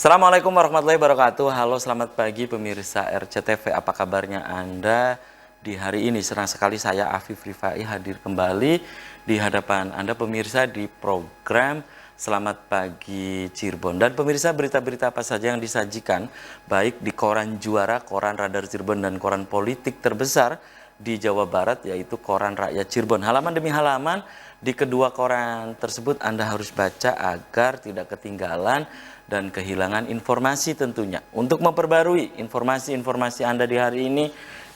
Assalamualaikum warahmatullahi wabarakatuh. Halo, selamat pagi pemirsa RCTV. Apa kabarnya Anda di hari ini? Senang sekali saya Afif Rifai hadir kembali di hadapan Anda pemirsa di program Selamat Pagi Cirebon. Dan pemirsa, berita-berita apa saja yang disajikan baik di koran Juara, koran Radar Cirebon, dan koran politik terbesar di Jawa Barat, yaitu koran Rakyat Cirebon. Halaman demi halaman di kedua koran tersebut Anda harus baca agar tidak ketinggalan dan kehilangan informasi tentunya. Untuk memperbarui informasi-informasi Anda di hari ini,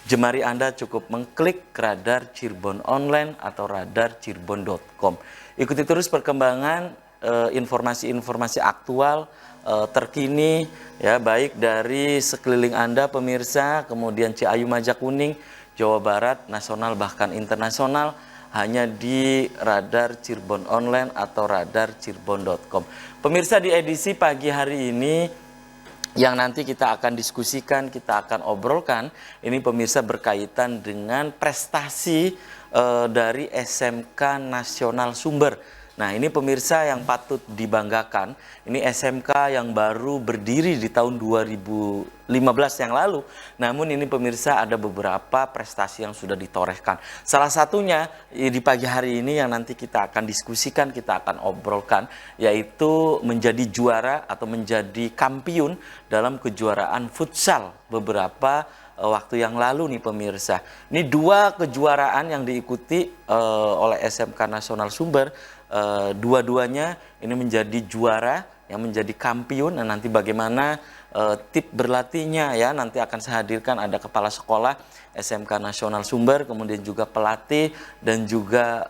jemari Anda cukup mengklik Radar Cirebon Online atau radarcirebon.com. Ikuti terus perkembangan informasi-informasi aktual terkini, ya, baik dari sekeliling Anda pemirsa, kemudian Ciayu Majakuning, Jawa Barat, nasional bahkan internasional, hanya di Radar Cirebon Online atau radarcirebon.com. Pemirsa, di edisi pagi hari ini yang nanti kita akan diskusikan, kita akan obrolkan, ini pemirsa berkaitan dengan prestasi dari SMK Nasional Sumber. Nah, ini pemirsa yang patut dibanggakan. Ini SMK yang baru berdiri di tahun 2015 yang lalu. Namun ini pemirsa ada beberapa prestasi yang sudah ditorehkan. Salah satunya di pagi hari ini yang nanti kita akan diskusikan, kita akan obrolkan, yaitu menjadi juara atau menjadi kampiun dalam kejuaraan futsal beberapa waktu yang lalu nih pemirsa. Ini dua kejuaraan yang diikuti oleh SMK Nasional Sumber. Dua-duanya ini menjadi juara, yang menjadi kampiun. Dan nanti bagaimana tip berlatihnya, ya, nanti akan saya hadirkan, ada kepala sekolah SMK Nasional Sumber, kemudian juga pelatih dan juga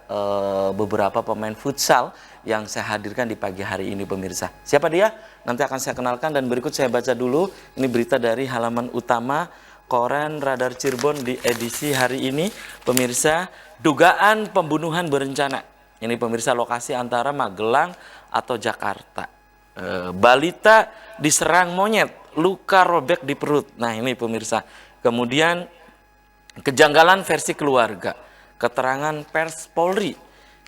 beberapa pemain futsal yang saya hadirkan di pagi hari ini pemirsa. Siapa dia? Nanti akan saya kenalkan, dan berikut saya baca dulu ini berita dari halaman utama koran Radar Cirebon di edisi hari ini pemirsa. Dugaan pembunuhan berencana. Ini pemirsa, lokasi antara Magelang atau Jakarta. Balita diserang monyet, luka robek di perut. Nah, ini pemirsa. Kemudian kejanggalan versi keluarga, keterangan pers Polri.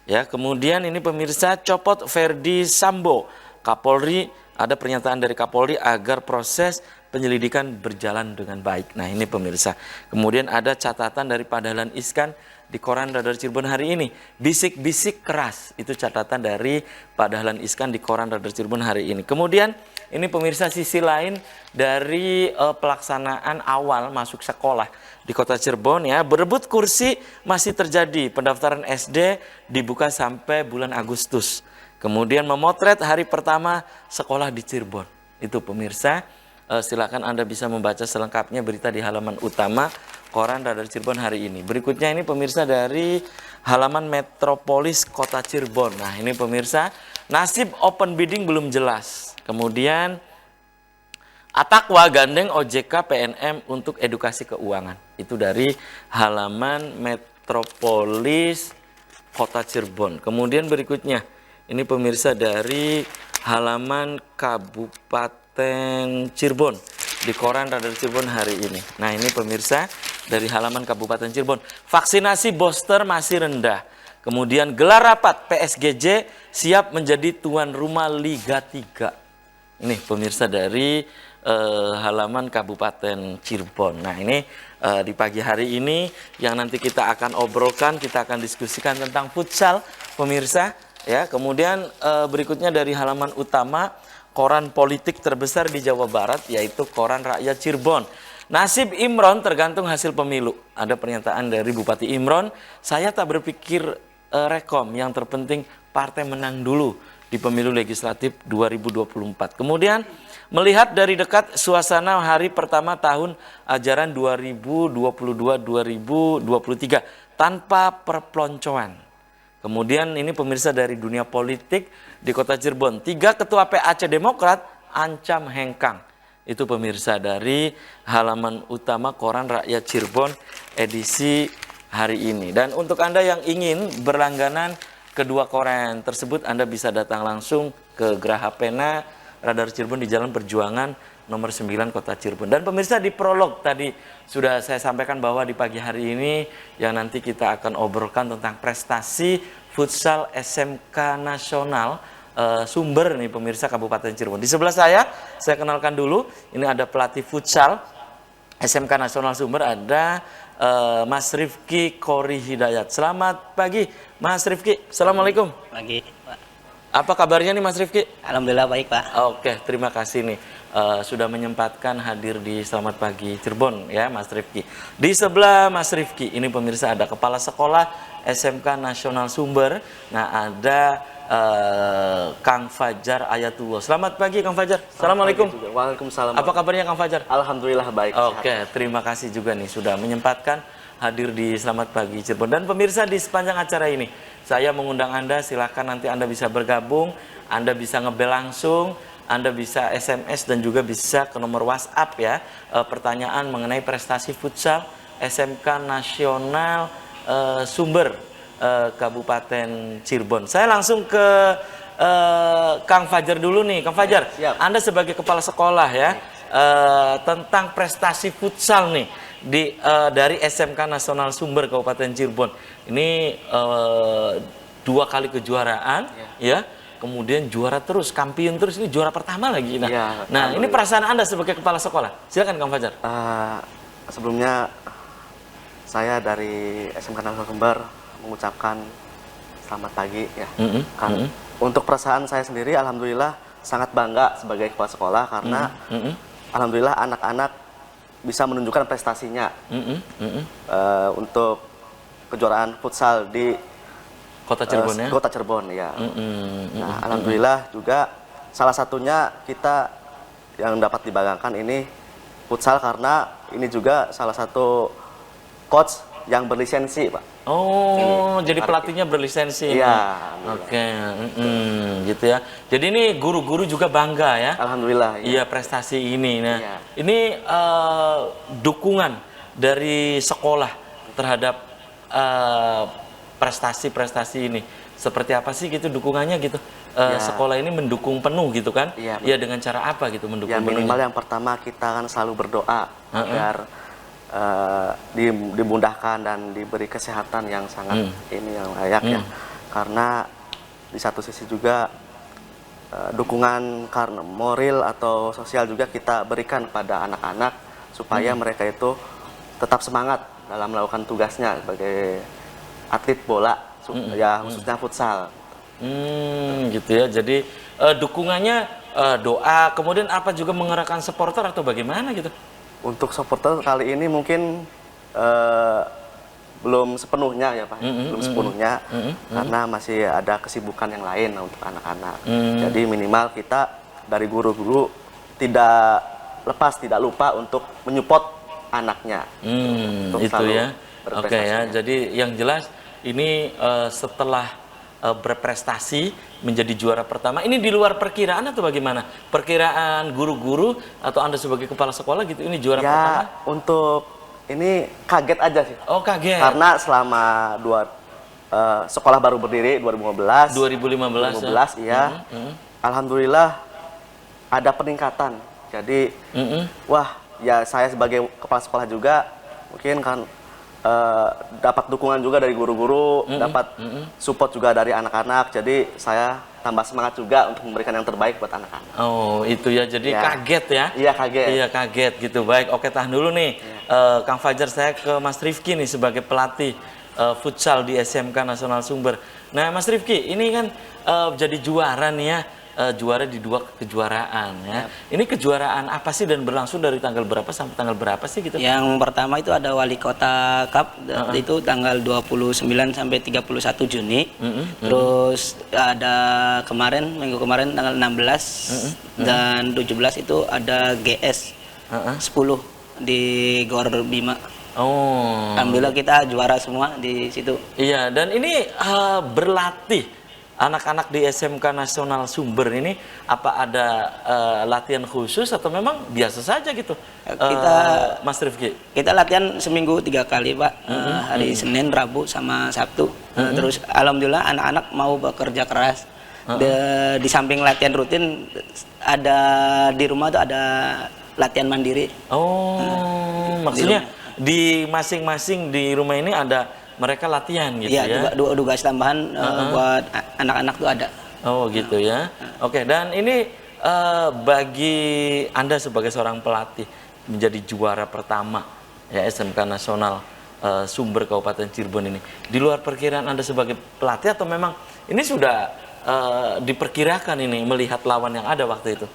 Ya, kemudian ini pemirsa, copot Verdi Sambo. Kapolri, ada pernyataan dari Kapolri agar proses penyelidikan berjalan dengan baik. Nah, ini pemirsa. Kemudian ada catatan dari Pak Dahlan Iskan di koran Radar Cirebon hari ini. Bisik-bisik keras, itu catatan dari Pak Dahlan Iskan di koran Radar Cirebon hari ini. Kemudian ini pemirsa, sisi lain dari pelaksanaan awal masuk sekolah di kota Cirebon, ya, berebut kursi masih terjadi. Pendaftaran SD dibuka sampai bulan Agustus. Kemudian memotret hari pertama sekolah di Cirebon. Itu pemirsa, silakan Anda bisa membaca selengkapnya berita di halaman utama koran Radar Cirebon hari ini. Berikutnya ini pemirsa dari halaman Metropolis Kota Cirebon. Nah, ini pemirsa, nasib open bidding belum jelas. Kemudian Atakwa gandeng OJK PNM untuk edukasi keuangan. Itu dari halaman Metropolis Kota Cirebon. Kemudian berikutnya ini pemirsa dari halaman Kabupaten Cirebon di koran Radar Cirebon hari ini. Nah, ini pemirsa dari halaman Kabupaten Cirebon. Vaksinasi booster masih rendah. Kemudian gelar rapat PSGJ siap menjadi tuan rumah Liga 3. Ini pemirsa dari halaman Kabupaten Cirebon. Nah, ini di pagi hari ini yang nanti kita akan obrolkan, kita akan diskusikan tentang futsal pemirsa, ya. Kemudian berikutnya dari halaman utama koran politik terbesar di Jawa Barat, yaitu koran Rakyat Cirebon. Nasib Imron tergantung hasil pemilu. Ada pernyataan dari Bupati Imron, saya tak berpikir rekom, yang terpenting partai menang dulu di pemilu legislatif 2024. Kemudian melihat dari dekat suasana hari pertama tahun ajaran 2022-2023 tanpa perpeloncoan. Kemudian ini pemirsa dari dunia politik di kota Cirebon. 3 ketua PAC Demokrat ancam hengkang. Itu pemirsa dari halaman utama koran Rakyat Cirebon edisi hari ini. Dan untuk Anda yang ingin berlangganan kedua koran tersebut, Anda bisa datang langsung ke Geraha Pena Radar Cirebon di Jalan Perjuangan nomor 9 Kota Cirebon. Dan pemirsa, di prolog tadi sudah saya sampaikan bahwa di pagi hari ini yang nanti kita akan obrolkan tentang prestasi futsal SMK Nasional Sumber nih pemirsa Kabupaten Cirebon. Di sebelah saya kenalkan dulu, ini ada pelatih futsal SMK Nasional Sumber, ada Mas Rifki Kori Hidayat. Selamat pagi Mas Rifki. Assalamualaikum. Pagi, Pak. Apa kabarnya nih Mas Rifki? Alhamdulillah baik, Pak. Oke, terima kasih nih sudah menyempatkan hadir di Selamat Pagi Cirebon ya Mas Rifki. Di sebelah Mas Rifki ini pemirsa ada Kepala Sekolah SMK Nasional Sumber. Nah, ada Kang Fajar Ayatullah. Selamat pagi Kang Fajar. Assalamualaikum. Waalaikumsalam. Apa kabarnya Kang Fajar? Alhamdulillah baik. Oke, terima kasih juga nih sudah menyempatkan hadir di Selamat Pagi Cirebon. Dan pemirsa, di sepanjang acara ini saya mengundang Anda, silahkan nanti Anda bisa bergabung, Anda bisa ngebel langsung, Anda bisa SMS dan juga bisa ke nomor WhatsApp ya. Pertanyaan mengenai prestasi futsal SMK Nasional Sumber Kabupaten Cirebon. Saya langsung ke Kang Fajar dulu nih. Kang Fajar, Siap. Anda sebagai kepala sekolah ya, tentang prestasi futsal nih dari SMK Nasional Sumber Kabupaten Cirebon. Ini 2 kali kejuaraan ya. Kemudian juara terus, kampiun terus, ini juara pertama lagi. Nah, ini perasaan Anda sebagai kepala sekolah. Silakan Kang Fajar. Sebelumnya saya dari SMK Nasional Sumber mengucapkan selamat pagi ya. Untuk perasaan saya sendiri, alhamdulillah sangat bangga sebagai kepala sekolah karena alhamdulillah anak-anak bisa menunjukkan prestasinya untuk kejuaraan futsal di Kota Cirebon ya. Kota Cirebon ya. Nah, alhamdulillah juga salah satunya kita yang dapat dibanggakan ini futsal karena ini juga salah satu coach yang berlisensi, Pak. Oh, jadi pelatihnya berlisensi. Iya. Oke, gitu ya. Jadi ini guru-guru juga bangga ya. Alhamdulillah. Iya, prestasi ini. Nah, Iya. ini dukungan dari sekolah terhadap prestasi-prestasi ini. Seperti apa sih gitu dukungannya gitu? Sekolah ini mendukung penuh gitu kan? Iya. Iya, dengan cara apa gitu mendukung Ya minimal penuhnya? yang pertama kita kan selalu berdoa agar dimudahkan dan diberi kesehatan yang sangat ini yang layak ya. Karena di satu sisi juga dukungan karena moral atau sosial juga kita berikan pada anak-anak supaya mereka itu tetap semangat dalam melakukan tugasnya sebagai atlet bola ya khususnya futsal. Gitu ya. Jadi dukungannya doa, kemudian apa juga mengerahkan supporter atau bagaimana gitu? Untuk supporter kali ini mungkin belum sepenuhnya ya Pak, belum sepenuhnya karena masih ada kesibukan yang lain untuk anak-anak. Jadi minimal kita dari guru-guru tidak lupa untuk menyupport anaknya. Untuk Itu selalu ya. Oke ya. berprestasinya. Jadi yang jelas ini setelah berprestasi menjadi juara pertama, ini di luar perkiraan atau bagaimana? Perkiraan guru-guru atau Anda sebagai kepala sekolah gitu, ini juara pertama? Ya untuk ini kaget aja sih. Oh, kaget. Karena selama sekolah baru berdiri 2015 2015 ya. Alhamdulillah ada peningkatan. Jadi wah, ya saya sebagai kepala sekolah juga mungkin kan dapat dukungan juga dari guru-guru, dapat support juga dari anak-anak. Jadi saya tambah semangat juga untuk memberikan yang terbaik buat anak-anak. Oh, itu ya. Jadi Ya. kaget ya? Iya kaget. Iya, kaget gitu. Baik, oke, tahan dulu nih. Kang Fajar, saya ke Mas Rifki nih sebagai pelatih futsal di SMK Nasional Sumber. Nah, Mas Rifki, ini kan jadi juara nih ya. Juara di 2 kejuaraan ya. Ini kejuaraan apa sih dan berlangsung dari tanggal berapa sampai tanggal berapa sih gitu? Yang pertama itu ada Wali Kota Cup, itu tanggal 29 sampai 31 Juni. Terus ada minggu kemarin tanggal 16 dan 17 itu ada GS 10 di Gor Bima. Oh. Alhamdulillah kita juara semua di situ. Iya, dan ini berlatih anak-anak di SMK Nasional Sumber ini apa ada latihan khusus atau memang biasa saja gitu? Mas Rifki. Kita latihan seminggu 3 kali, Pak. Hari Senin, Rabu, sama Sabtu. Terus alhamdulillah anak-anak mau bekerja keras. Di samping latihan rutin, ada di rumah tuh ada latihan mandiri. Oh, maksudnya di masing-masing di rumah ini ada mereka latihan gitu Iya, ya? tugas tambahan buat anak-anak tuh ada. Oh gitu ya. Oke, dan ini bagi Anda sebagai seorang pelatih menjadi juara pertama ya SMK Nasional Sumber Kabupaten Cirebon ini. Di luar perkiraan Anda sebagai pelatih atau memang ini sudah diperkirakan ini melihat lawan yang ada waktu itu?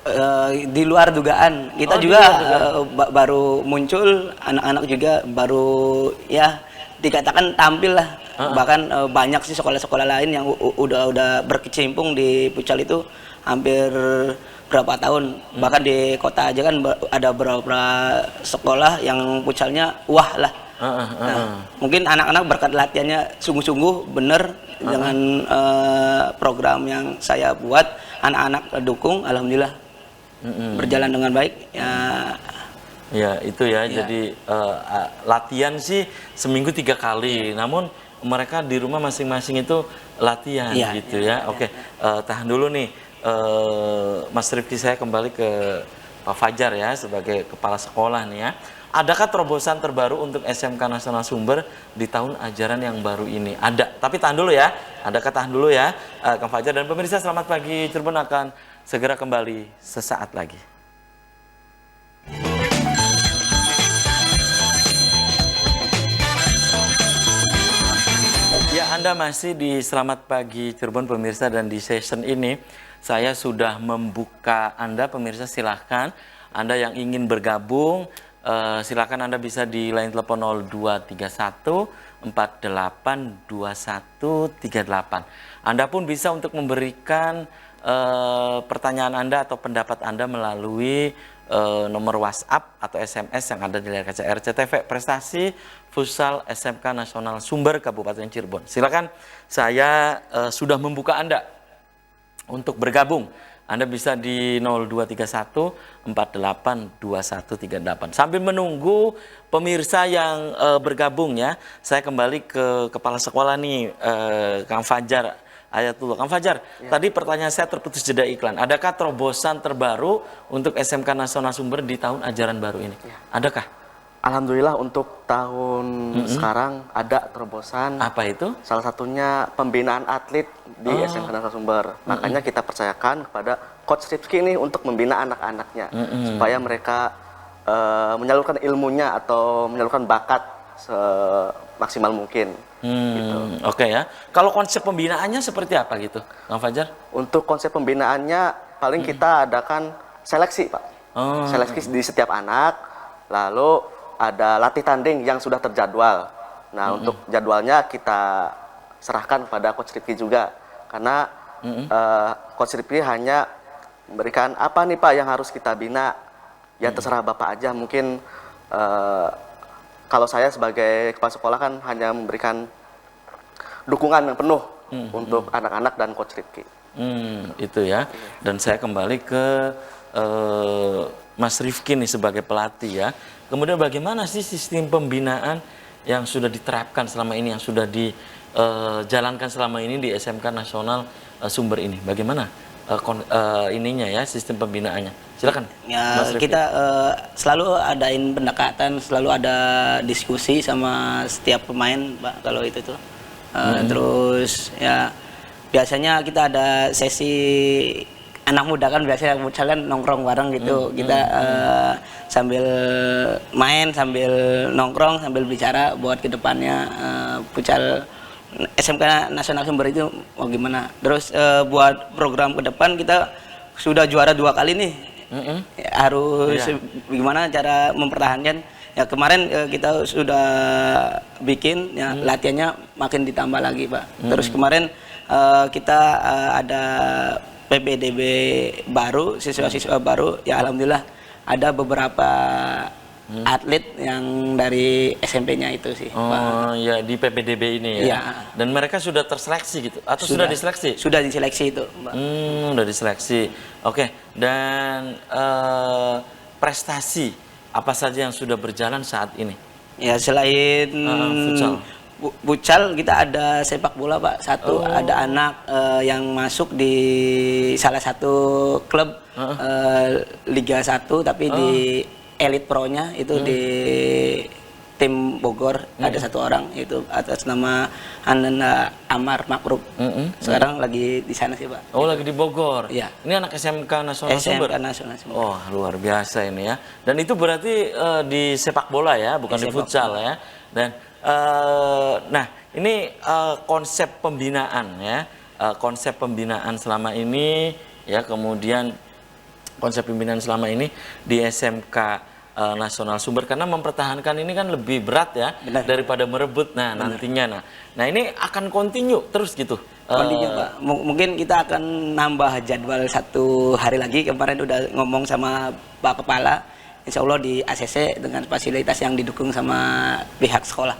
Di luar dugaan. Kita Oh, juga di luar dugaan. baru muncul, anak-anak juga baru ya dikatakan tampil lah. Bahkan banyak sih sekolah-sekolah lain yang udah berkecimpung di futsal itu hampir berapa tahun. Bahkan di kota aja kan ada beberapa sekolah yang futsalnya wah lah. Nah, mungkin anak-anak berkat latihannya sungguh-sungguh bener dengan program yang saya buat, anak-anak dukung, alhamdulillah berjalan dengan baik. Ya itu ya, jadi latihan sih seminggu 3 kali, namun mereka di rumah masing-masing itu latihan gitu ya. Oke, tahan dulu nih, Mas Rifki, saya kembali ke Pak Fajar ya sebagai kepala sekolah nih ya. Adakah terobosan terbaru untuk SMK Nasional Sumber di tahun ajaran yang baru ini? Ada, tapi tahan dulu ya. Adakah tahan dulu ya, Kang Fajar dan pemirsa Selamat Pagi Cirebon akan segera kembali sesaat lagi. Ya, Anda masih di Selamat Pagi Cirebon pemirsa, dan di session ini saya sudah membuka Anda pemirsa. Silahkan Anda yang ingin bergabung, silakan Anda bisa di line telepon 0231 482138. Anda pun bisa untuk memberikan pertanyaan Anda atau pendapat Anda melalui nomor WhatsApp atau SMS yang ada di layar kaca RCTV Prestasi Futsal SMK Nasional Sumber Kabupaten Cirebon. Silakan, saya sudah membuka Anda untuk bergabung. Anda bisa di 0231 482138. Sambil menunggu pemirsa yang bergabung ya, saya kembali ke kepala sekolah nih, Kang Fajar Ayatullah. Kang Fajar, tadi pertanyaan saya terputus jeda iklan. Adakah terobosan terbaru untuk SMK Nasional Sumber di tahun ajaran baru ini? Adakah? Alhamdulillah untuk tahun sekarang ada terobosan. Apa itu? Salah satunya pembinaan atlet di SMK Nasional Sumber. Makanya kita percayakan kepada Coach Rifki ini untuk membina anak-anaknya supaya mereka menyalurkan ilmunya atau menyalurkan bakat semaksimal mungkin. Gitu. Oke ya. Kalau konsep pembinaannya seperti apa gitu, Kang Fajar? Untuk konsep pembinaannya paling kita adakan seleksi, Pak. Seleksi di setiap anak, lalu ada latih tanding yang sudah terjadwal. Nah, untuk jadwalnya kita serahkan kepada Coach Rifki juga, karena Coach Rifki hanya memberikan apa nih Pak yang harus kita bina, ya terserah Bapak aja. Mungkin kalau saya sebagai kepala sekolah kan hanya memberikan dukungan yang penuh untuk anak-anak dan Coach Rifki. Itu ya. Dan saya kembali ke Mas Rifki nih sebagai pelatih ya. Kemudian bagaimana sih sistem pembinaan yang sudah diterapkan selama ini, yang sudah dijalankan selama ini di SMK Nasional Sumber ini? Bagaimana ininya ya, sistem pembinaannya? Silakan. Ya, Mas Rifki. kita selalu adain pendekatan, selalu ada diskusi sama setiap pemain, Pak, kalau itu tuh. Terus ya biasanya kita ada sesi anak muda kan, biasanya kalian nongkrong bareng gitu. Kita sambil main, sambil nongkrong, sambil bicara buat kedepannya futsal SMK Nasional Sumber itu mau gimana. Terus buat program ke depan kita sudah juara 2 kali nih. Harus gimana cara mempertahankan. Ya kemarin kita sudah bikin ya, latihannya makin ditambah lagi Pak. Terus kemarin kita ada PPDB baru, siswa-siswa baru, ya alhamdulillah ada beberapa atlet yang dari SMP-nya itu sih. Oh ya, di PPDB ini ya. Iya. Dan mereka sudah terseleksi gitu atau sudah diseleksi? Sudah diseleksi itu, Mbak. Udah diseleksi. Oke, dan prestasi apa saja yang sudah berjalan saat ini? Ya selain futsal. Futsal kita ada sepak bola Pak. Ada anak yang masuk di salah satu klub Liga 1 tapi di Elite Pro-nya itu di tim Bogor ada 1 orang itu atas nama Ananda Amar Makrub. Sekarang lagi di sana sih Pak. Oh, lagi di Bogor. Iya. Ini anak SMK Nasional Sumber. SMK Nasional Sumber. Oh, luar biasa ini ya. Dan itu berarti di sepak bola ya, bukan di futsal ya. Dan nah, ini konsep pembinaan ya. Konsep pembinaan selama ini ya, kemudian konsep pembinaan selama ini di SMK Nasional Sumber, karena mempertahankan ini kan lebih berat ya. Benar. Daripada merebut nantinya. Nah ini akan continue terus gitu. Continue Pak. Mungkin kita akan nambah jadwal 1 hari lagi. Kemarin udah ngomong sama Pak Kepala, insya Allah di ACC dengan fasilitas yang didukung sama pihak sekolah.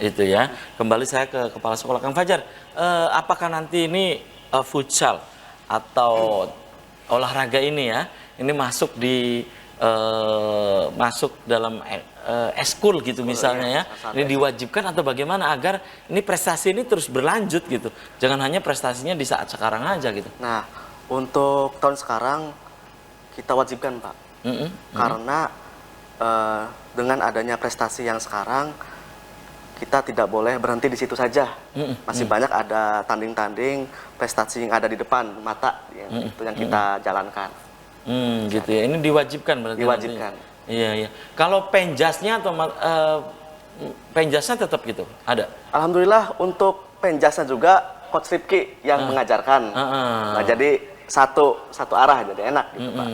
Itu ya. Kembali saya ke Kepala Sekolah, Kang Fajar. Apakah nanti ini futsal atau olahraga ini ya, ini masuk di masuk dalam eskul gitu misalnya ya, ini diwajibkan atau bagaimana agar ini prestasi ini terus berlanjut gitu, jangan hanya prestasinya di saat sekarang aja gitu. Nah, untuk tahun sekarang kita wajibkan Pak, karena dengan adanya prestasi yang sekarang kita tidak boleh berhenti di situ saja. Masih banyak ada tanding-tanding prestasi yang ada di depan mata itu yang kita jalankan. Gitu ya. Ini diwajibkan berarti. Diwajibkan. Nanti. Iya. Kalau penjasnya atau penjasnya tetap gitu? Ada? Alhamdulillah untuk penjasnya juga Coach Rifki yang mengajarkan. Nah, jadi satu arah, jadi enak gitu Pak.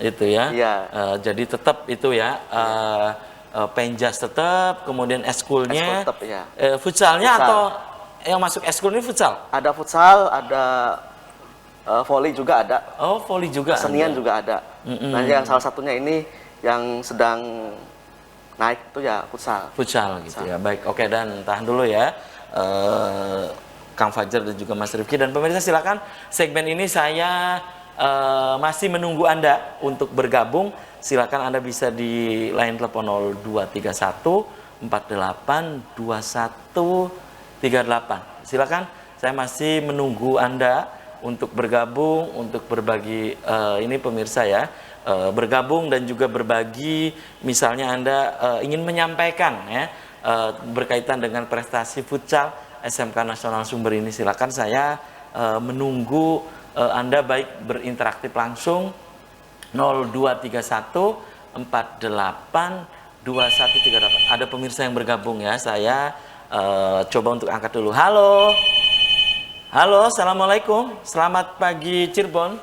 Itu ya. Iya. Jadi tetap itu ya. Penjas tetap, kemudian eskulnya. Eskul tetap, ya. Futsalnya Futsal. atau yang masuk eskul ini futsal? Ada futsal, ada volley juga ada. Oh, volley juga. Kesenian ada. juga ada. Nah, yang salah satunya ini yang sedang naik itu ya futsal. Futsal gitu ya. Baik, oke, dan tahan dulu ya. Kang Fajar dan juga Mas Rifki, dan pemirsa silakan, segmen ini saya masih menunggu Anda untuk bergabung. Silakan Anda bisa di line telepon 0231 48 21 38. Silakan, saya masih menunggu Anda untuk bergabung, untuk berbagi ini pemirsa ya, bergabung dan juga berbagi, misalnya Anda ingin menyampaikan ya berkaitan dengan prestasi futsal SMK Nasional Sumber ini, silakan, saya menunggu Anda baik berinteraktif langsung 0231 48 2138. Ada pemirsa yang bergabung ya, saya coba untuk angkat dulu. Halo. Halo, assalamualaikum. Selamat pagi Cirebon.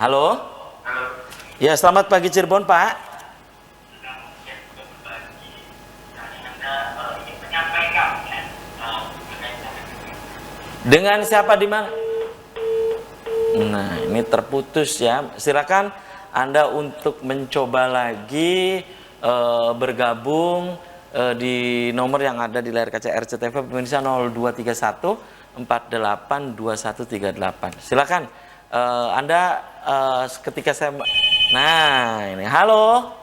Halo. Ya, selamat pagi Cirebon, Pak. Dengan siapa di mana? Nah, ini terputus ya. Silakan Anda untuk mencoba lagi bergabung di nomor yang ada di layar kaca RCTV pemirsa 0231 48 2138. Silakan Anda ketika saya, nah ini, halo,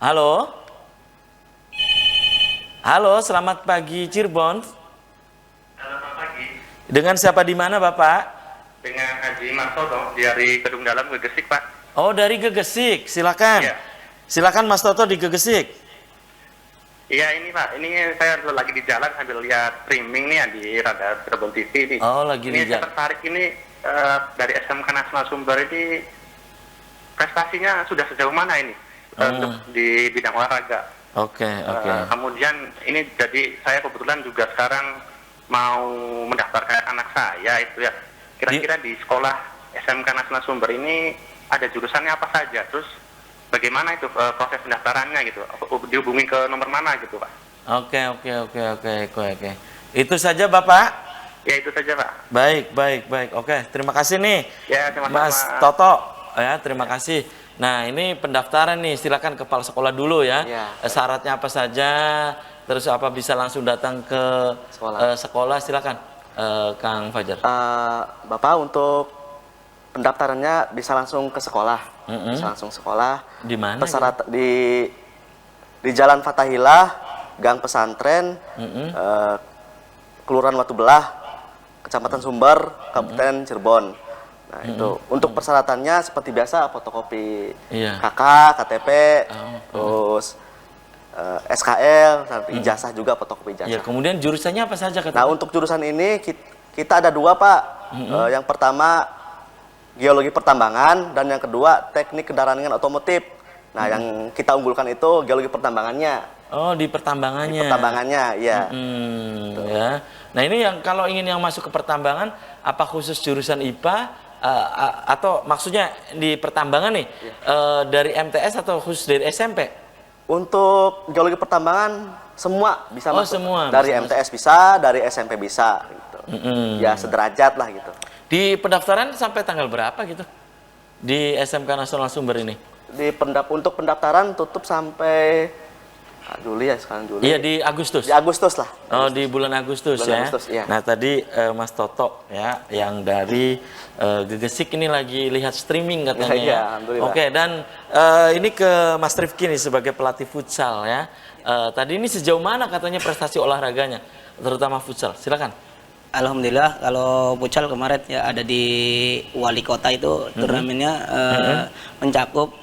halo, halo, selamat pagi Cirebon. Selamat pagi. Dengan siapa di mana Bapak? Dengan Haji Martoto dari Kedung Dalam Gegesik, Pak. Oh, dari Gegesik, silakan. Iya. Silakan Mas Toto di Gegesik. Iya, ini Pak, ini saya lagi di jalan sambil lihat streaming nih ya di Radar Cirebon TV ini. Oh, lagi ini di saya tertarik ini dari SMK Nasional Sumber ini prestasinya sudah sejauh mana ini untuk di bidang olahraga. Oke. Kemudian ini jadi saya kebetulan juga sekarang mau mendaftarkan anak saya itu ya. Kira-kira di sekolah SMK Nasional Sumber ini ada jurusannya apa saja? Terus bagaimana itu proses pendaftarannya gitu? Dihubungi ke nomor mana gitu, Pak? Oke. Itu saja Bapak? Ya, itu saja, Pak. Baik. Oke, terima kasih nih. Ya, terima kasih, Mas Toto. Ya, terima kasih. Nah, ini pendaftaran nih, silakan kepala sekolah dulu ya. Syaratnya apa saja? Terus apa bisa langsung datang ke sekolah? Silakan. Kang Fajar. Bapak untuk pendaftarannya bisa langsung ke sekolah, bisa langsung sekolah. Di mana? Persyaratan di Jalan Fatahillah, Gang Pesantren, Kelurahan Watu Belah, Kecamatan Sumber, Kabupaten Cirebon. Nah itu untuk persyaratannya seperti biasa, fotokopi KK, KTP, terus SKL, ijazah juga, fotokopi ijazah. Ya, kemudian jurusannya apa saja Nah, katanya? untuk jurusan ini kita ada 2, Pak. Yang pertama geologi pertambangan dan yang kedua teknik kendaraan ringan otomotif. Nah, yang kita unggulkan itu geologi pertambangannya. Oh, di pertambangannya. Di pertambangannya, ya. Ya. Nah, ini yang kalau ingin yang masuk ke pertambangan, apa khusus jurusan IPA atau maksudnya di pertambangan nih dari MTS atau khusus dari SMP? Untuk geologi pertambangan semua bisa masuk. Semua Dari bisa MTS bisa, dari SMP bisa gitu. Ya sederajat lah gitu. Di pendaftaran sampai tanggal berapa gitu? Di SMK Nasional Sumber ini? Untuk pendaftaran tutup sampai Juli ya, sekarang Juli. Iya, di Agustus. Di Agustus lah. Oh, di bulan Agustus Bulan ya. Agustus, iya. Nah, tadi Mas Toto ya yang dari Gegesik ini lagi lihat streaming katanya Iya, ya. alhamdulillah. Oke, dan ini ke Mas Rifki nih sebagai pelatih futsal ya. Tadi ini sejauh mana katanya prestasi olahraganya, terutama futsal? Silakan. Alhamdulillah kalau futsal kemarin ya ada di wali kota itu turnamennya mencakup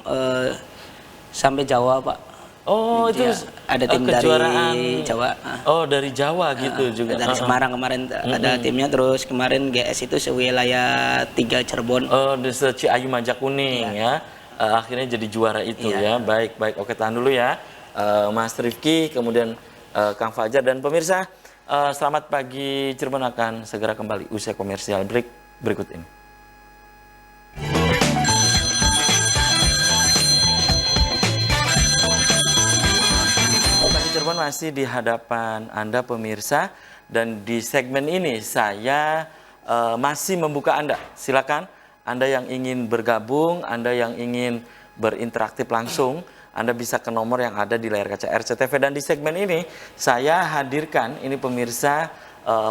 sampai Jawa, Pak. Oh, itu Ya, ada tim kejuaraan dari Jawa. Oh, dari Jawa gitu juga. Dari Semarang kemarin ada timnya, terus kemarin GS itu sewilayah 3 Cirebon. Oh, di Ciayu Majakuning ya. Akhirnya jadi juara itu ya. Baik, baik. Oke, tahan dulu ya. Mas Rifki, kemudian Kang Fajar dan pemirsa. Selamat pagi, Cirebon akan segera kembali usai komersial break berikut ini. Pagi Cirebon masih di hadapan Anda pemirsa, dan di segmen ini saya masih membuka Anda. Silakan Anda yang ingin bergabung, Anda yang ingin berinteraktif langsung, Anda bisa ke nomor yang ada di layar kaca RCTV. Dan di segmen ini saya hadirkan ini pemirsa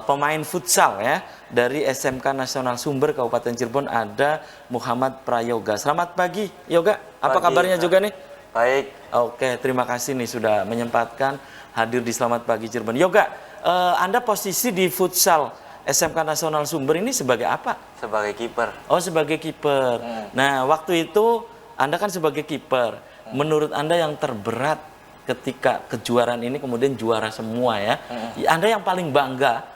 pemain futsal ya dari SMK Nasional Sumber Kabupaten Cirebon, ada Muhammad Prayoga. Selamat pagi Yoga, apa kabarnya juga nih? Baik. Oke, terima kasih nih sudah menyempatkan hadir di Selamat Pagi Cirebon. Yoga, Anda posisi di futsal SMK Nasional Sumber ini sebagai apa? Sebagai kiper. Oh, sebagai kiper. Nah, waktu itu Anda kan sebagai kiper. Menurut Anda yang terberat ketika kejuaraan ini kemudian juara semua ya. Anda yang paling bangga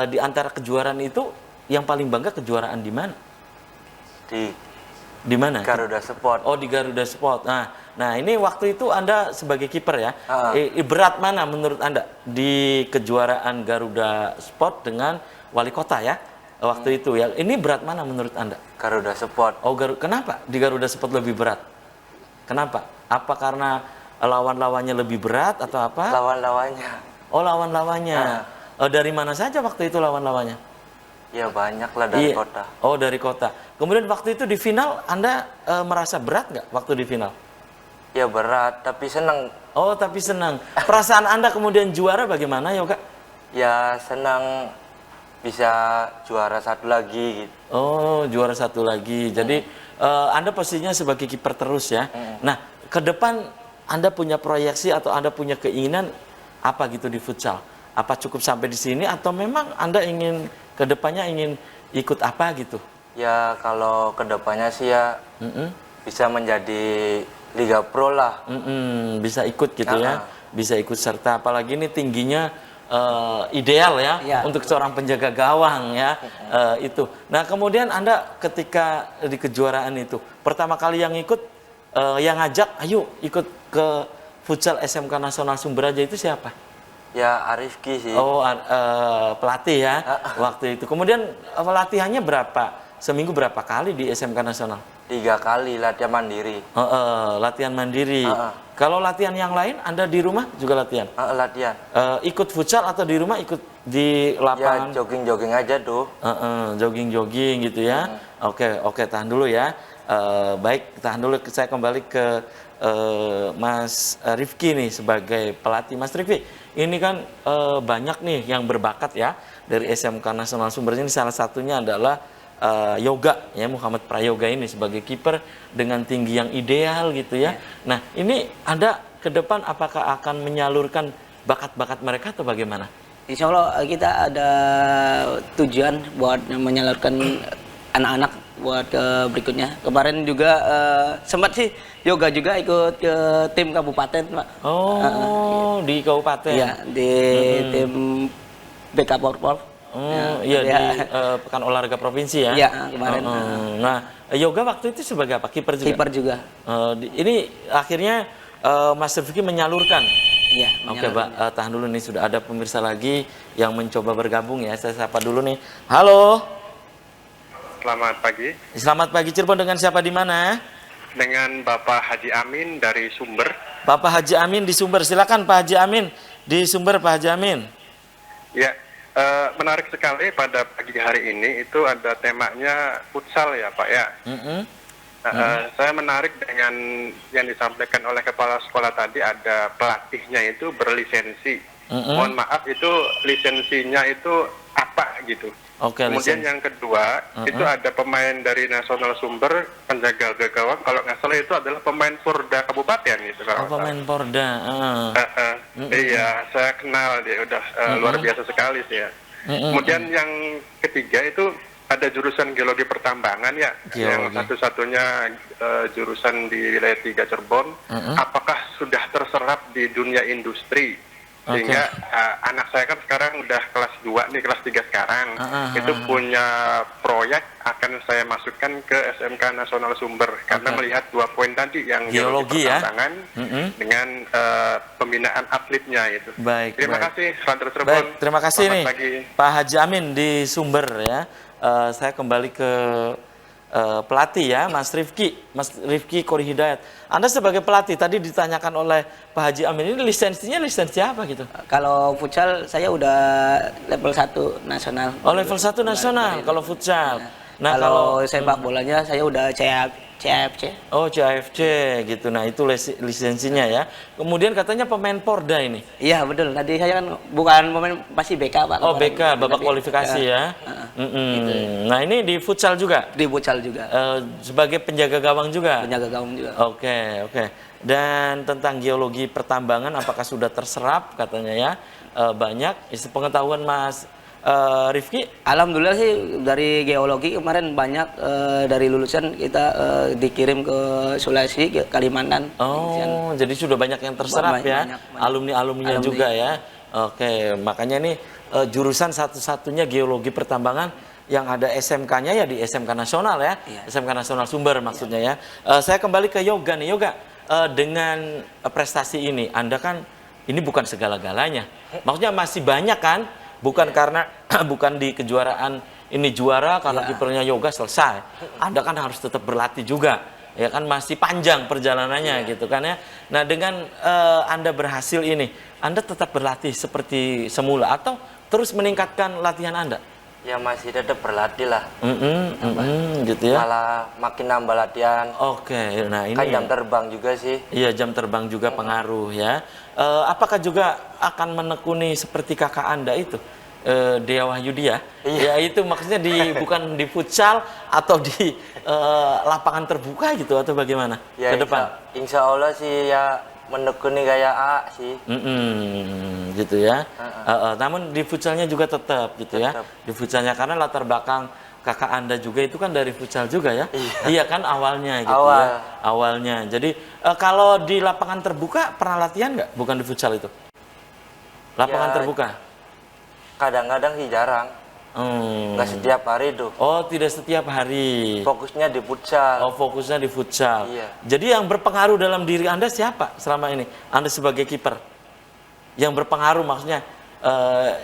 di antara kejuaraan itu, yang paling bangga kejuaraan di mana? Di mana? Garuda Sport. Oh, di Garuda Sport. Nah, ini waktu itu Anda sebagai kiper ya. Berat mana menurut Anda di kejuaraan Garuda Sport dengan wali kota ya? Waktu itu ya. Ini berat mana menurut Anda? Garuda Sport. Oh, kenapa di Garuda Sport lebih berat? Kenapa? Apa karena lawan-lawannya lebih berat atau apa? Lawan-lawannya. Oh, lawan-lawannya. Dari mana saja waktu itu lawan-lawannya? Ya banyak lah dari kota. Oh, dari kota. Kemudian waktu itu di final Anda merasa berat nggak waktu di final? Ya berat, tapi senang. Oh, tapi senang. Perasaan Anda kemudian juara bagaimana ya, Kak? Ya senang bisa juara satu lagi gitu. Oh, juara satu lagi. Jadi Anda posisinya sebagai kiper terus ya. Nah, ke depan Anda punya proyeksi atau Anda punya keinginan apa gitu di futsal? Apa cukup sampai di sini atau memang Anda ingin ke depannya ingin ikut apa gitu? Ya kalau kedepannya sih ya bisa menjadi Liga Pro lah. Bisa ikut gitu ya, bisa ikut serta. Apalagi ini tingginya ideal ya untuk seorang penjaga gawang ya itu. Nah kemudian Anda ketika di kejuaraan itu pertama kali yang ikut, yang ngajak, ayo ikut ke futsal SMK Nasional Sumber aja itu siapa? Ya Arifki sih. Oh, pelatih ya waktu itu. Kemudian latihannya berapa? Seminggu berapa kali di SMK Nasional? 3 kali latihan mandiri. Latihan mandiri. Kalau latihan yang lain, Anda di rumah juga latihan? Latihan. Ikut futsal atau di rumah ikut di lapangan? Ya jogging-jogging aja tuh. Jogging-jogging gitu ya. Oke, tahan dulu ya. Baik, tahan dulu. Saya kembali ke Mas Rifki nih sebagai pelatih. Mas Rifki, ini kan banyak nih yang berbakat ya dari SMK Nasional Sumber ini. Salah satunya adalah Yoga ya, Muhammad Prayoga ini sebagai kiper dengan tinggi yang ideal gitu ya. Nah, ini Anda ke depan apakah akan menyalurkan bakat-bakat mereka atau bagaimana? Insya Allah kita ada tujuan buat menyalurkan anak-anak buat ke berikutnya. Kemarin juga sempat sih yoga juga ikut ke tim kabupaten, Pak. Oh, di kabupaten. Iya, di tim BK Porpol. Iya di Pekan Olahraga Provinsi ya. Iya, kemarin. Nah, yoga waktu itu sebagai apa? Kiper juga. Kiper juga. Ini akhirnya Mas Rifki menyalurkan. Iya. Oke, Pak, tahan dulu nih, sudah ada pemirsa lagi yang mencoba bergabung ya. Saya sapa dulu nih. Halo. Selamat pagi. Selamat pagi Cirebon, dengan siapa di mana? Dengan Bapak Haji Amin dari Sumber. Bapak Haji Amin di Sumber. Silakan Pak Haji Amin di Sumber, Pak Haji Amin. Ya, menarik sekali pada pagi hari ini itu ada temanya futsal ya Pak ya. Saya menarik dengan yang disampaikan oleh kepala sekolah tadi, ada pelatihnya itu berlisensi. Mohon maaf, itu lisensinya itu apa gitu. Oke, Kemudian yang kedua, itu ada pemain dari Nasional Sumber, penjaga gawang, kalau nggak salah itu adalah pemain Porda Kabupaten gitu. Oh, pemain Porda. Iya, saya kenal dia, udah luar biasa sekali sih ya. Kemudian yang ketiga itu ada jurusan geologi pertambangan ya, yang satu-satunya jurusan di wilayah 3 Cirebon. Apakah sudah terserap di dunia industri? Sehingga anak saya kan sekarang udah kelas 2 nih, kelas 3 sekarang. Itu punya proyek akan saya masukkan ke SMK Nasional Sumber. Karena melihat 2 poin tadi, yang geologi pertambangan dengan pembinaan atletnya itu. Baik, terima kasih, Ranter Cirebon. Baik, terima kasih nih Pak Haji Amin di Sumber ya. Saya kembali ke pelatih ya, Mas Rifki Kori Hidayat. Anda sebagai pelatih tadi ditanyakan oleh Pak Haji Amin, ini lisensi apa gitu? Kalau futsal saya udah level 1 nasional. Oh, level 1 nasional kalau futsal. Nah, kalau sepak bolanya saya udah CAFC. Oh, CAFC gitu. Nah, itu lisensinya ya. Kemudian katanya pemain Porda ini. Iya, betul. Tadi saya kan bukan pemain, pasti BK, Pak. Oh, BK, babak kualifikasi ya. Gitu. Nah, ini di futsal juga? Di futsal juga. Sebagai penjaga gawang juga? Penjaga gawang juga. Oke. Dan tentang geologi pertambangan, apakah sudah terserap katanya ya? Banyak. Pengetahuan Mas Rifki? Alhamdulillah sih dari geologi kemarin banyak dari lulusan kita dikirim ke Sulawesi, ke Kalimantan. Oh, jadi sudah banyak yang terserap ya, alumni-alumninya juga ya. Oke, makanya ini jurusan satu-satunya geologi pertambangan yang ada SMK-nya ya di SMK Nasional ya, SMK Nasional Sumber maksudnya ya. Saya kembali ke Yoga nih, Yoga. Dengan prestasi ini, Anda kan ini bukan segala-galanya. Maksudnya masih banyak kan? Bukan karena bukan di kejuaraan ini juara karena kipernya Yoga selesai. Anda kan harus tetap berlatih juga. Ya kan, masih panjang perjalanannya gitu kan ya. Nah, dengan Anda berhasil ini, Anda tetap berlatih seperti semula atau terus meningkatkan latihan Anda? Ya masih tetap berlatih lah. Gitu ya. Malah makin nambah latihan. Oke, nah ini kan jam terbang juga sih. Iya, jam terbang juga pengaruh ya. Apakah juga akan menekuni seperti kakak Anda itu, Dea Wahyudi ya? Ya itu maksudnya bukan di futsal atau di lapangan terbuka gitu atau bagaimana ya, ke depan? Insya Allah sih ya menekuni kayak A sih. Gitu ya. Namun di futsalnya juga tetap gitu ya. Di futsalnya karena latar belakang kakak Anda juga itu kan dari futsal juga ya. Iya kan awalnya gitu ya. Awalnya. Jadi kalau di lapangan terbuka pernah latihan nggak? Bukan di futsal itu. Lapangan terbuka. Kadang-kadang sih jarang. Nggak setiap hari tuh. Oh, tidak setiap hari. Fokusnya di futsal. Oh, fokusnya di futsal. Iya. Jadi yang berpengaruh dalam diri Anda siapa selama ini? Anda sebagai kiper. Yang berpengaruh maksudnya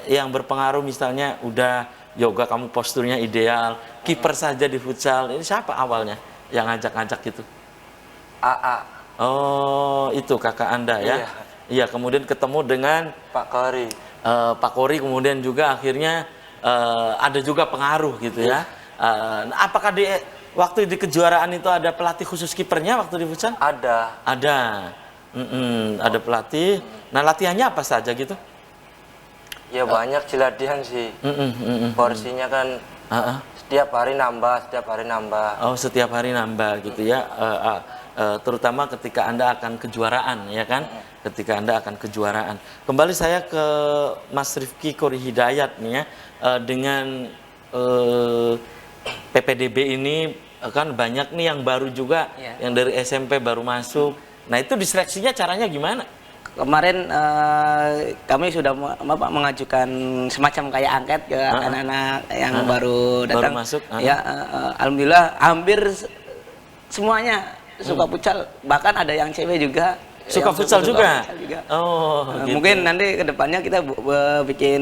yang berpengaruh misalnya udah Yoga kamu posturnya ideal, kiper saja di futsal. Ini siapa awalnya yang ngajak-ngajak gitu? AA. Oh, itu kakak Anda ya? Iya, kemudian ketemu dengan Pak Kori. Pak Kori, kemudian juga akhirnya ada juga pengaruh gitu ya. Apakah waktu di kejuaraan itu ada pelatih khusus kipernya waktu di futsal? Ada. Ada pelatih. Nah, latihannya apa saja gitu? Ya banyak sih latihan sih. Porsinya kan setiap hari nambah. Oh, setiap hari nambah gitu ya. Terutama ketika Anda akan kejuaraan ya kan? Ketika Anda akan kejuaraan. Kembali saya ke Mas Rifki Kori Hidayat nih ya. Dengan PPDB ini kan banyak nih yang baru juga, Iya. yang dari SMP baru masuk. Nah itu diseleksinya caranya gimana? Kemarin kami sudah mengajukan semacam kayak angket ke anak-anak yang baru datang. Baru masuk, Ya, alhamdulillah hampir semuanya suka futsal. Bahkan ada yang cewek juga. Suka yang futsal juga? futsal juga. Oh, gitu. Mungkin nanti kedepannya kita bikin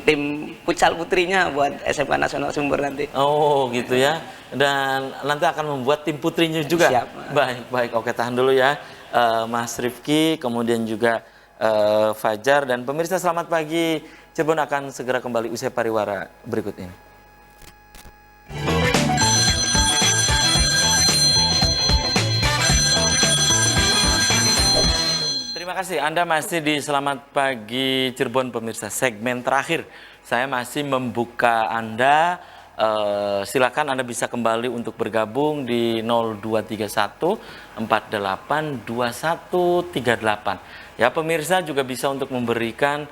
tim futsal putrinya buat SMK Nasional Sumber nanti. Oh gitu ya. Dan nanti akan membuat tim putrinya juga. Siap. Baik. Oke, tahan dulu ya. Mas Rifki, kemudian juga Fajar, dan pemirsa selamat pagi. Cirebon akan segera kembali usai pariwara berikut ini. Terima kasih, Anda masih di Selamat Pagi Cirebon pemirsa, segmen terakhir. Saya masih membuka Anda, silakan Anda bisa kembali untuk bergabung di 0231 48 2138. Ya, pemirsa juga bisa untuk memberikan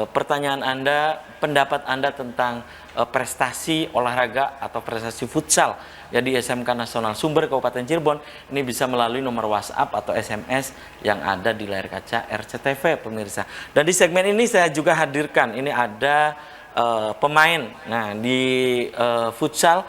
pertanyaan Anda, pendapat Anda tentang prestasi olahraga atau prestasi futsal ya di SMK Nasional Sumber Kabupaten Cirebon. Ini bisa melalui nomor WhatsApp atau SMS yang ada di layar kaca RCTV pemirsa. Dan di segmen ini saya juga hadirkan, ini ada pemain. Nah, di futsal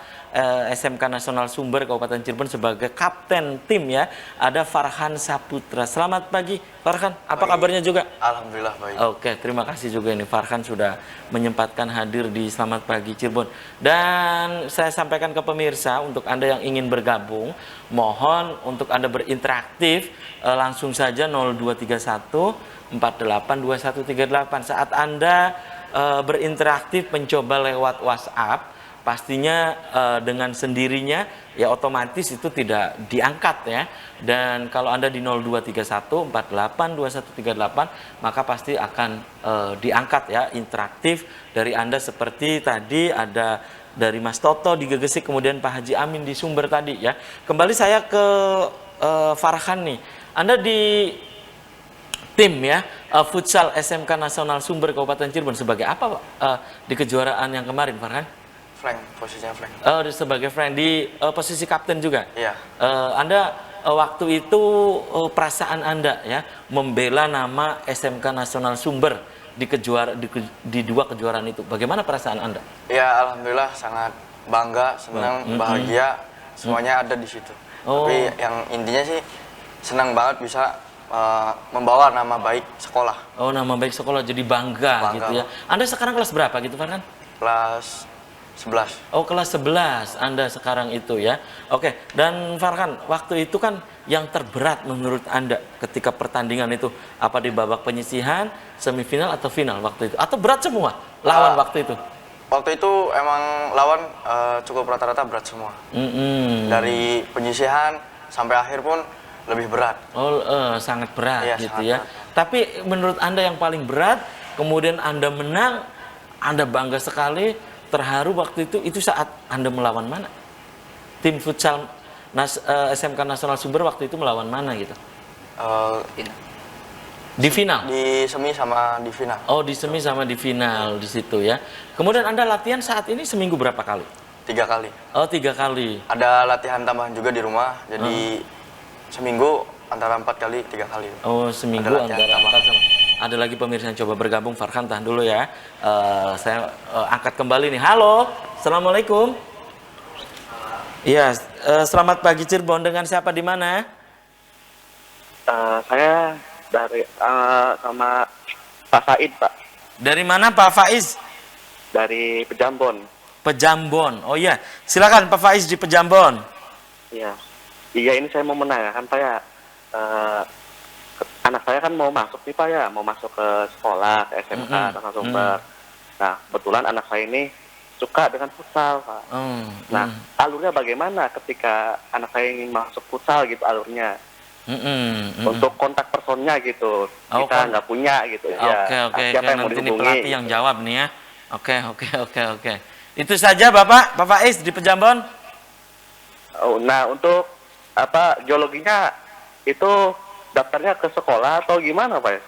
SMK Nasional Sumber Kabupaten Cirebon sebagai kapten tim ya, ada Farhan Saputra. Selamat pagi Farhan, apa kabarnya juga? Alhamdulillah baik. Oke, terima kasih juga ini Farhan sudah menyempatkan hadir di Selamat Pagi Cirebon. Dan saya sampaikan ke pemirsa, untuk Anda yang ingin bergabung, mohon untuk Anda berinteraktif, langsung saja 0231 482138. Saat Anda berinteraksi mencoba lewat WhatsApp, pastinya dengan sendirinya ya otomatis itu tidak diangkat ya. Dan kalau Anda di 0231 482138 maka pasti akan diangkat ya, interaktif dari Anda, seperti tadi ada dari Mas Toto di Gegesik, kemudian Pak Haji Amin di Sumber tadi ya. Kembali saya ke Farhan nih. Anda di tim ya futsal SMK Nasional Sumber Kabupaten Cirebon sebagai apa Pak di kejuaraan yang kemarin Farhan? Flank, posisinya flank. Oh, sebagai friend di posisi kapten juga. Iya. Anda waktu itu perasaan Anda ya membela nama SMK Nasional Sumber di di dua kejuaraan itu. Bagaimana perasaan Anda? Ya, alhamdulillah sangat bangga, senang, bahagia, semuanya ada di situ. Oh. Tapi yang intinya sih senang banget bisa membawa nama baik sekolah. Oh, nama baik sekolah, jadi bangga gitu ya. Anda sekarang kelas berapa gitu Farhan? Kelas 11. Oh, kelas 11 Anda sekarang itu ya. Oke, dan Farhan, waktu itu kan yang terberat menurut Anda ketika pertandingan itu, apa di babak penyisihan, semifinal atau final waktu itu? Atau berat semua lawan waktu itu? Waktu itu emang lawan cukup rata-rata berat semua. Dari penyisihan sampai akhir pun lebih berat. Oh, sangat berat Iya, gitu sangat ya. berat. Tapi menurut Anda yang paling berat, kemudian Anda menang, Anda bangga sekali, terharu waktu itu saat Anda melawan mana? Tim futsal SMK Nasional Sumber waktu itu melawan mana gitu? Di final? Di semi sama di final. Oh, di semi sama di final di situ ya. Kemudian Anda latihan saat ini seminggu berapa kali? 3 kali. Oh, 3 kali. Ada latihan tambahan juga di rumah, jadi seminggu antara 4 kali, 3 kali. Oh, seminggu Ada latihan antara tambahan. 4 sama. Ada lagi pemirsa yang coba bergabung. Farhan, tahan dulu ya. Saya angkat kembali nih. Halo, Assalamualaikum. Iya, selamat pagi Cirebon. Dengan siapa di mana? Saya dari sama Pak Said, Pak, Dari mana Pak Faiz? dari Pejambon. Pejambon. Oh iya, silakan Pak Faiz di Pejambon. Iya. Iya, ini saya mau menanyakan Pak ya. Anak saya kan mau masuk nih Pak ya, mau masuk ke sekolah, ke SMK Nasional Sumber. Nah, kebetulan anak saya ini suka dengan futsal Pak. Nah, alurnya bagaimana ketika anak saya ingin masuk futsal gitu alurnya? Untuk kontak personnya gitu, Oh, kita nggak punya gitu ya. Oke. Siapa yang mau Nanti ini dihubungi? pelatih yang jawab nih ya. Oke. Itu saja Bapak Faiz di Pejambon. Oh, nah, untuk apa geologinya itu daftarnya ke sekolah atau gimana Pak ya?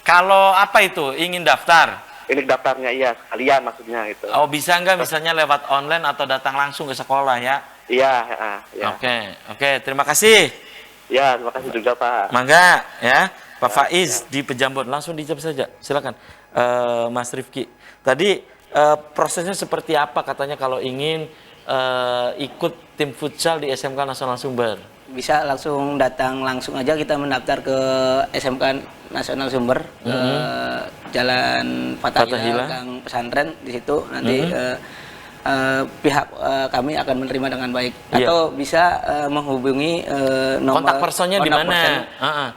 Kalau apa itu ingin daftar? ini daftarnya iya sekalian maksudnya gitu. Oh, bisa nggak misalnya lewat online atau datang langsung ke sekolah ya? Iya, ya. Oke, terima kasih. Ya, terima kasih juga Pak. Mangga ya, Pak Faiz di Pejambon, langsung dijawab saja. Silakan, Mas Rifki. Tadi prosesnya seperti apa katanya kalau ingin ikut tim futsal di SMK Nasional Sumber? Bisa langsung datang langsung aja kita mendaftar ke SMK Nasional Sumber, Jalan Fathahillah, Gang Pesantren di situ nanti. Pihak kami akan menerima dengan baik. Atau bisa menghubungi nomor kontak personnya di mana?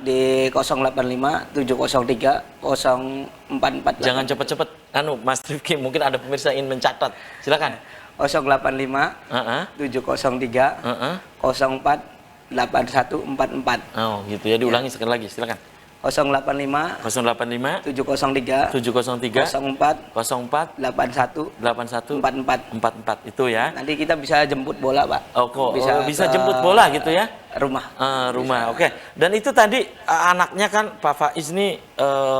Di 085 703 044. Jangan cepet-cepet, Mas Rifki, mungkin ada pemirsa ingin mencatat. Silakan. 085 703 04 8144. Oh, gitu ya, diulangi sekali lagi, silakan. 085 703 04 81 44 itu ya. Nanti kita bisa jemput bola, Pak. Bisa jemput bola gitu ya? Rumah. Oke. Dan itu tadi anaknya kan Pak Faiz ini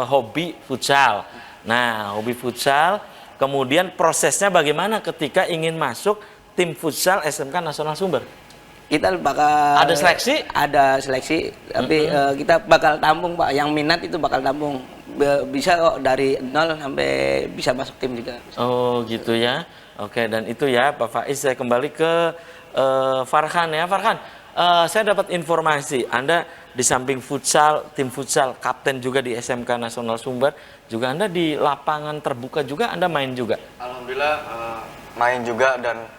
hobi futsal. Nah, hobi futsal, kemudian prosesnya bagaimana ketika ingin masuk tim futsal SMK Nasional Sumber? Kita bakal ada seleksi, tapi kita bakal tampung, Pak. Yang minat itu bakal tampung. Bisa kok dari 0 sampai bisa masuk tim juga. Oh, gitu ya. Oke, dan itu ya Pak Faiz. Saya kembali ke Farhan ya. Farhan, saya dapat informasi Anda di samping futsal, tim futsal, kapten juga di SMK Nasional Sumber, juga Anda di lapangan terbuka juga Anda main juga? Alhamdulillah main juga, dan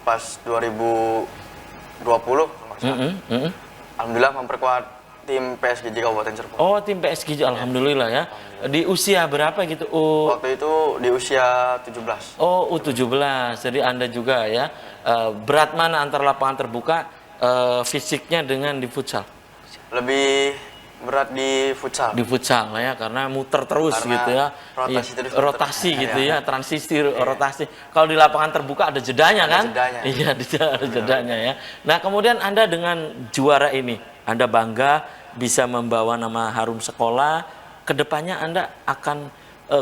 pas 2020 alhamdulillah memperkuat tim PSGJ Kabupaten Cirebon. Oh, tim PSGJ, alhamdulillah ya. Di usia berapa gitu? Waktu itu di usia 17. Oh, U17. Jadi Anda juga ya. Berat mana antara lapangan terbuka fisiknya dengan di futsal? Lebih berat di futsal. Di futsal lah ya, karena muter terus gitu ya. Rotasi gitu ya, transisi rotasi. Kalau di lapangan terbuka ada jedanya kan? Iya, ada jedanya ya. Nah, kemudian Anda dengan juara ini, Anda bangga bisa membawa nama harum sekolah. Kedepannya Anda akan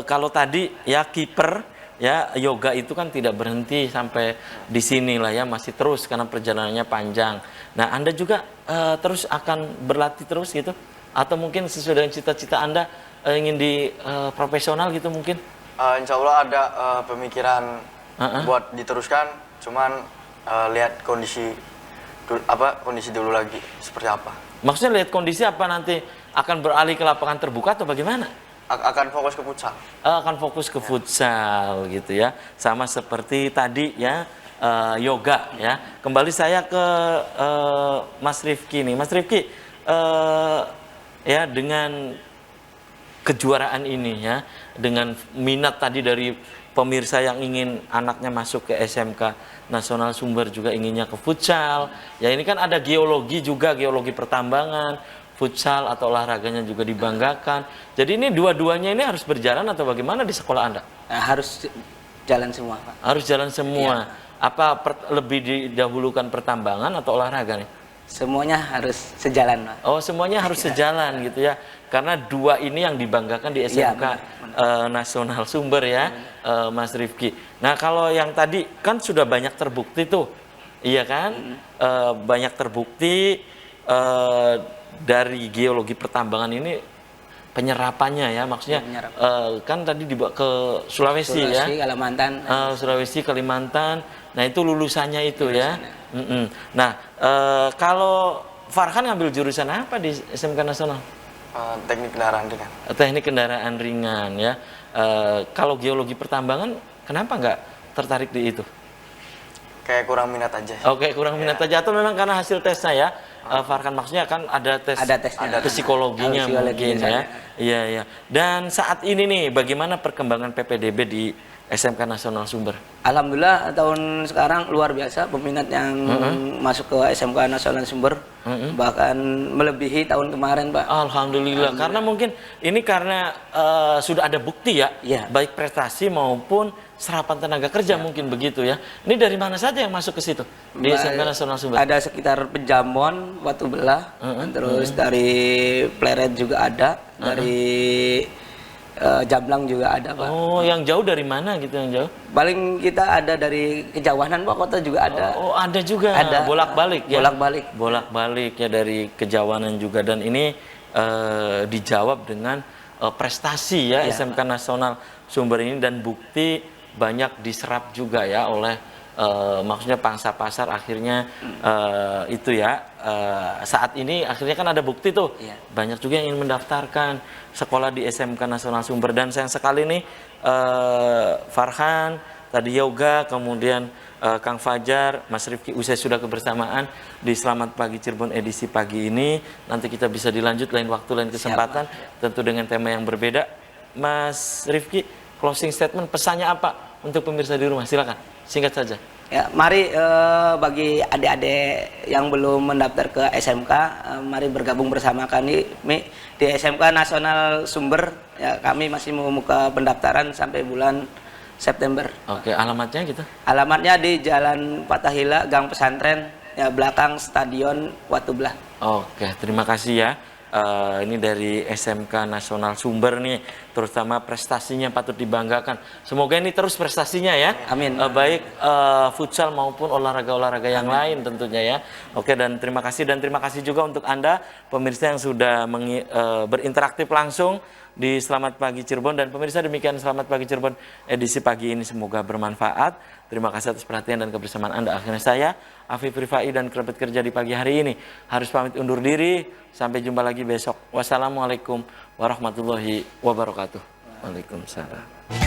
kalau tadi ya kiper ya, yoga itu kan tidak berhenti sampai di sini lah ya, masih terus karena perjalanannya panjang. Nah, Anda juga terus akan berlatih terus gitu? Atau mungkin sesuai dengan cita-cita Anda ingin di profesional gitu mungkin? Insya Allah ada pemikiran buat diteruskan, cuman lihat kondisi dulu lagi seperti apa. Maksudnya lihat kondisi apa, nanti akan beralih ke lapangan terbuka atau bagaimana? Akan fokus ke futsal. Akan fokus ke futsal gitu ya, sama seperti tadi ya, yoga ya. Kembali saya ke Mas Rifki nih, Mas Rifki. Ya, dengan kejuaraan ini ya, dengan minat tadi dari pemirsa yang ingin anaknya masuk ke SMK Nasional Sumber, juga inginnya ke futsal. Ya, ini kan ada geologi juga, geologi pertambangan, futsal atau olahraganya juga dibanggakan. Jadi ini dua-duanya ini harus berjalan atau bagaimana di sekolah Anda? Harus jalan semua, Pak. Harus jalan semua. Ya. Apa lebih didahulukan pertambangan atau olahraga nih? Semuanya harus sejalan, Pak. Oh, semuanya harus sejalan gitu ya. Karena dua ini yang dibanggakan di SMK Nasional Sumber ya, Mas Rifki. Nah, kalau yang tadi kan sudah banyak terbukti tuh. Iya kan? Banyak terbukti dari geologi pertambangan ini penyerapannya ya, maksudnya kan tadi dibawa ke Sulawesi ya. Kalimantan. Sulawesi, Kalimantan. Nah, itu lulusannya itu ya. Nah, kalau Farhan ngambil jurusan apa di SMK Nasional? Teknik kendaraan ringan. Teknik kendaraan ringan ya. Kalau geologi pertambangan, kenapa nggak tertarik di itu? Kayak kurang minat aja. Oke, kurang minat aja, atau memang karena hasil tesnya ya? Farhan, maksudnya kan ada tes, psikologinya mungkin ya. Iya. Dan saat ini nih, bagaimana perkembangan PPDB di SMK Nasional Sumber? Alhamdulillah tahun sekarang luar biasa peminat yang masuk ke SMK Nasional Sumber, bahkan melebihi tahun kemarin, Pak. Alhamdulillah. Karena mungkin ini karena sudah ada bukti ya, baik prestasi maupun serapan tenaga kerja mungkin begitu ya. Ini dari mana saja yang masuk ke situ di SMK Nasional Sumber? Ada sekitar Pejambon, Batu Belah, terus dari Pleret juga ada, dari Jamblang juga ada, Pak. Oh, yang jauh dari mana gitu yang jauh? Paling kita ada dari Kejauhanan, Pak, kota juga ada. Oh, ada juga. Ada. Bolak-balik ya. Bolak-balik. Bolak-balik ya dari Kejauhanan juga, dan ini dijawab dengan prestasi ya, Iya, SMK Nasional Sumber ini, dan bukti banyak diserap juga ya oleh maksudnya pangsa pasar akhirnya itu ya, saat ini akhirnya kan ada bukti tuh. Iya. Banyak juga yang ingin mendaftarkan sekolah di SMK Nasional Sumber, dan sayang sekali nih Farhan, tadi Yoga, kemudian Kang Fajar, Mas Rifki, usai sudah kebersamaan di Selamat Pagi Cirebon edisi pagi ini. Nanti kita bisa dilanjut lain waktu, lain kesempatan, tentu dengan tema yang berbeda. Mas Rifki, closing statement, pesannya apa untuk pemirsa di rumah? Silakan, singkat saja. Ya, mari bagi adik-adik yang belum mendaftar ke SMK, mari bergabung bersama kami di SMK Nasional Sumber. Ya, kami masih membuka pendaftaran sampai bulan September. Oke, alamatnya gitu? Alamatnya di Jalan Fathahila, Gang Pesantren, ya, belakang Stadion Watublah. Oke, terima kasih ya. Ini dari SMK Nasional Sumber nih, terutama prestasinya patut dibanggakan. Semoga ini terus prestasinya ya. Amin. Baik futsal maupun olahraga-olahraga yang lain tentunya ya. Oke, dan terima kasih juga untuk Anda pemirsa yang sudah berinteraktif langsung di Selamat Pagi Cirebon. Dan pemirsa, demikian Selamat Pagi Cirebon edisi pagi ini, semoga bermanfaat. Terima kasih atas perhatian dan kebersamaan Anda. Akhirnya saya, Afif Rifai, dan kerabat kerja di pagi hari ini harus pamit undur diri. Sampai jumpa lagi besok. Wassalamualaikum warahmatullahi wabarakatuh. Waalaikumsalam.